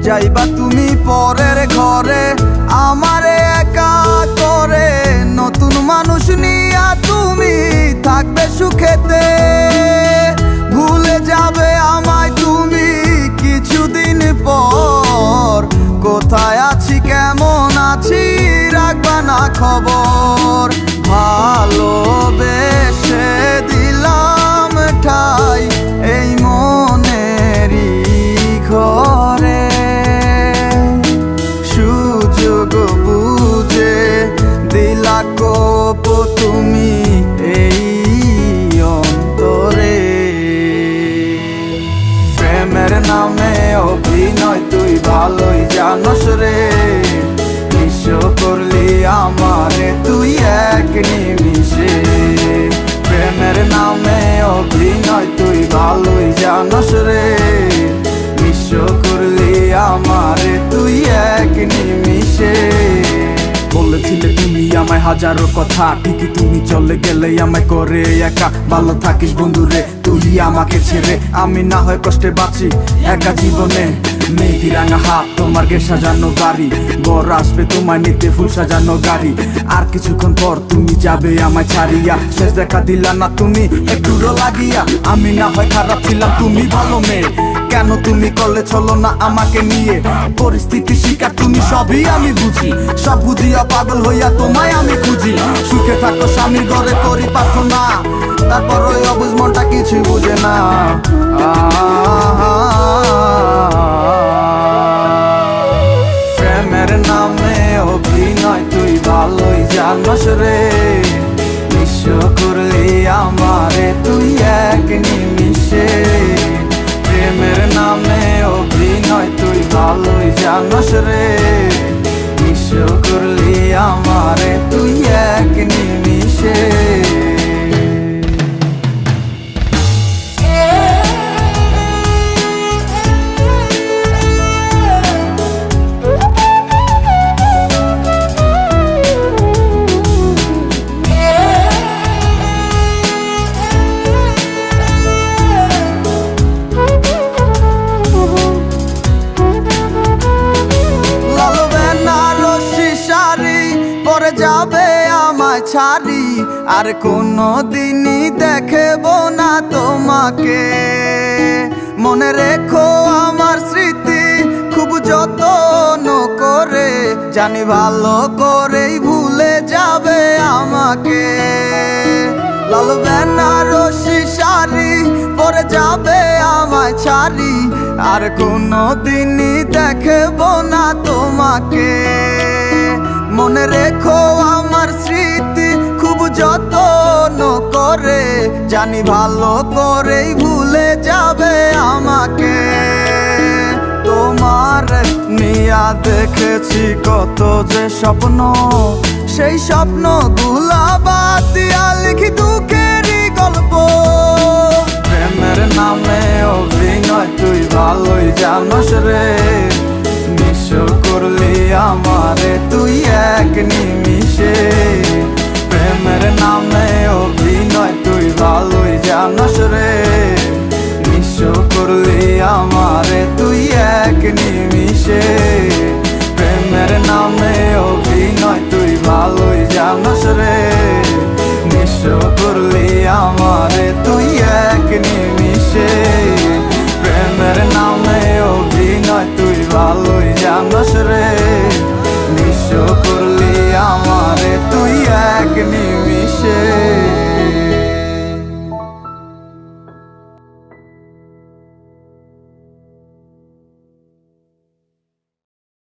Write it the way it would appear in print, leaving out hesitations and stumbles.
যাইবা তুমি পরের ঘরে আমারে একা করে, নতুন মানুষ নিয়া তুমি থাকবে সুখেতে। ভুলে যাবে আমায় তুমি কিছুদিন পর, কোথায় আছি কেমন আছি রাখবা না খবর। ভালোবেসে দিলাম ঠাই এই মনেরই ঘরে, সুযোগ বুঝে দিলা কোপ তুমি এই অন্তরে। প্রেমের নামে অভিনয় তুই ভালোই জানস রে, নিঃস্ব করলি আমারে তুই এক নিমিষে। প্রেমের নামে অভিনয় তুই ভালোই জানস রে, নিঃস্ব করলি আমারে তুই এক নিমিষে। বলেছিলে তুমি আমায় হাজারো কথা, ঠিকই তুমি চলে গেলে আমায় করে একা। ভালো থাকিস বন্ধুরে তুই আমাকে ছেড়ে, আমি না হয় কষ্টে বাঁচি একা জীবনে। মেয়েটি রাঙা হাত তোমার গে সাজানো বাড়ি, বর আসবে তোমায় নিতে ফুল সাজানো গাড়ি। আর কিছুক্ষণ পর তুমি যাবে আমায় ছাড়িয়া, শেষ দেখা দিলা না তুমি একটুরো লাগিয়া। আমি না হয় খারাপ ছিলাম তুমি ভালো মেয়ে, কেন তুমি করলে চলো না আমাকে নিয়ে। পরিস্থিতি শিকার তুমি সবই আমি বুঝি, সব বুঝিয়া পাগল হইয়া তোমায় আমি খুঁজি। সুখে থাকো স্বামীর ঘরে করি প্রার্থনা, তারপর ওই অবুঝ মনটা কিছুই বুঝে না। প্রেমের নামে অভিনয় তুই ভালোই জানস রে, নিঃস্ব করলি আমারে তুই এক নিমিষে। প্রেমের নামে অভিনয় তুই ভালোই জানস রে, নিঃস্ব করলি আমারে তুই এক নিমিষে। যাবে আমায় ছাড়ি আর কোনো দিনই দেখব না তোমাকে। মনে রেখো আমার স্মৃতি খুব যত্ন করে, জানি ভালো করেই ভুলে যাবে আমাকে। লাল বেনারসি শাড়ি পরে যাবে আমায় ছাড়ি আর কোনো দিনই দেখব না তোমাকে। মনে রেখো আমার স্মৃতি খুব যত্ন করে, জানি ভালো করেই ভুলে যাবে আমাকে। তোমার নিয়া দেখেছি কত যে স্বপ্ন, সেই স্বপ্ন গুলা বাদ দিয়া লিখি দুঃখেরই গল্প। প্রেমের নামে অভিনয় তুই ভালোই জানস রে, নিঃস্ব করলি আমারে তুই এক নিমিষে। প্রেমের নামে অভিনয় তুই ভালোই জানস রে, নিঃস্ব করলি আমারে তুই এক নিমিষে। প্রেমের নামে অভিনয় তুই ভালোই জানস রে, নিঃস্ব করলি আমারে তুই এক নিমিষে। প্রেমের নামে অভিনয় তুই ভালোই জানস রে, নিঃস্ব করলি